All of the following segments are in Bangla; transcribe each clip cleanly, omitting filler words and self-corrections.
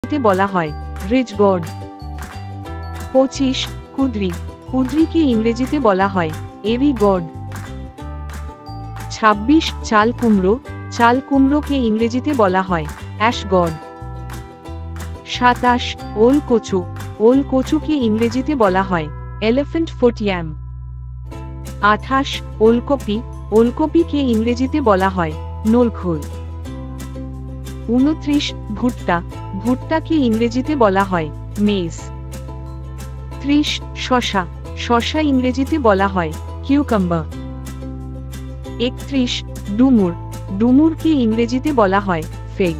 ইংরেজিতে বলা হয় রিচ গড। 25 কুদ্রি, কুদ্রিকে ইংরেজিতে বলা হয় এরি গড। 26 চাল কুমড়ো, চাল কুমড়োকে ইংরেজিতে বলা হয় অ্যাশ গড। 27 ওল কচু, ওল কচুকে ইংরেজিতে বলা হয় এলিফ্যান্ট ফুট ইয়াম। 28 ওলকপি, ওলকপিকে ইংরেজিতে বলা হয় নোলখোল। 29 ভুট্টা, ভুট্টাকে ইংরেজিতে বলা হয় মেজ। 30 শসা, শসা ইংরেজিতে বলা হয় কিউকাম্বার। 31 ডুমুর, ডুমুরকে ইংরেজিতে বলা হয় ফিগ।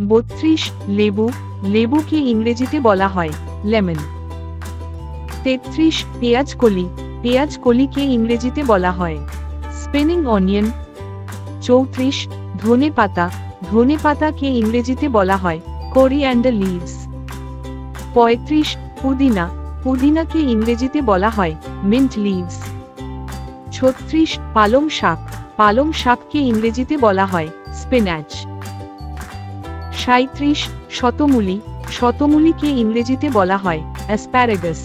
32 লেবু, লেবুকে ইংরেজিতে বলা হয় লেমন। 33 পেঁয়াজ কলি, পেঁয়াজ কলিকে ইংরেজিতে বলা হয় স্পিনিং অনিয়ন। 34 ধনে পাতা, ধনে পাতাকে ইংরেজিতে বলা হয় কোরিয়ান্ডার লিভস। 35 পুদিনা, পুদিনাকে ইংরেজিতে বলা হয় মিন্ট লিভস। 36 পালং শাক, পালং শাককে ইংরেজিতে বলা হয় স্পিনাচ। 37 শতমূলি, শতমূলিকে ইংরেজিতে বলা হয় অ্যাসপ্যারাগাস।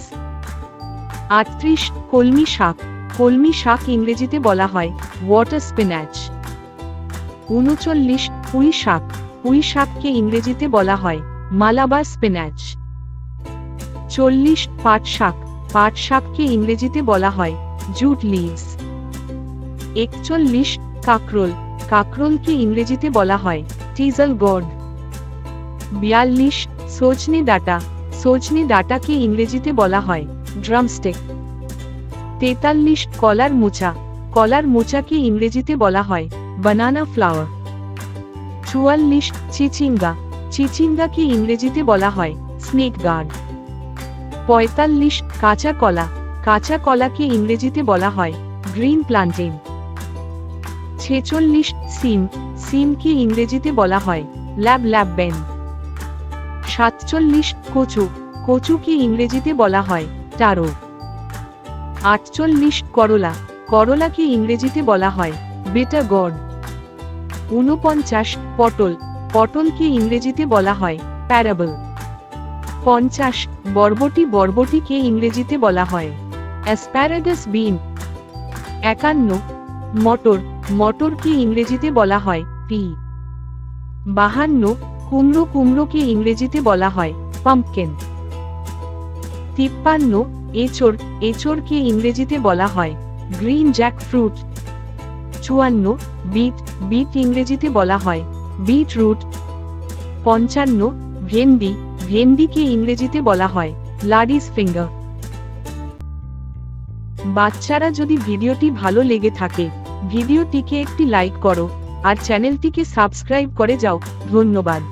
38 কলমি শাক, কলমি শাক ইংরেজিতে বলা হয় ওয়াটার স্পিনাচ। 39 পুঁই শাক, পুঁই শাককে ইংরেজিতে বলা হয় মালাবার স্পিনাচ। 40 পাট শাক, পাট শাককে ইংরেজিতে বলা হয় জুট লিভস। 41 কাকরোল, কাকরোলকে ইংরেজিতে বলা হয় টিজল গড। 42 সজনে ডাঁটা, সজনে ডাঁটাকে ইংরেজিতে বলা হয় ড্রামস্টিক। 43 কলার মোচা, কলার মোচাকে ইংরেজিতে বলা হয় বানানা ফ্লাওয়ার। 44 চিচিঙ্গা, চিচিঙ্গাকে ইংরেজিতে বলা হয় স্নেক গার্ড। 45 কাঁচা কলা, কাঁচা কলাকে ইংরেজিতে বলা হয় গ্রিন প্লান্টেন। 46 সিম, সিমকে ইংরেজিতে বলা হয় ল্যাব ল্যাব বেন। 47 কচু, কচুকে ইংরেজিতে বলা হয় টারো। 48 করলা, করলাকে ইংরেজিতে বলা হয় বিটার গড। 49 পটল, পটলকে ইংরেজিতে বলা হয় প্যারাবল। 50 বরবটি, বরবটিকে ইংরেজিতে বলা হয় অ্যাসপ্যারাগাস বিন। 51 মটর, মটরকে ইংরেজিতে বলা হয় পি। 52 কুমড়ো, কুমড়োকে ইংরেজিতে বলা হয় পাম্পকিন। 53 এঁচড়, এঁচড়কে ইংরেজিতে বলা হয় green jackfruit. 54 beet, beet ইংরেজিতে বলা হয় বিট রুট। 55 ভেন্ডি, ভেন্ডিকে ইংরেজিতে বলা হয় লাডিস ফিঙ্গার। বাচ্চারা যদি ভিডিওটি ভালো লেগে থাকে ভিডিওটিকে একটি লাইক করো আর চ্যানেলটিকে সাবস্ক্রাইব করে যাও। ধন্যবাদ।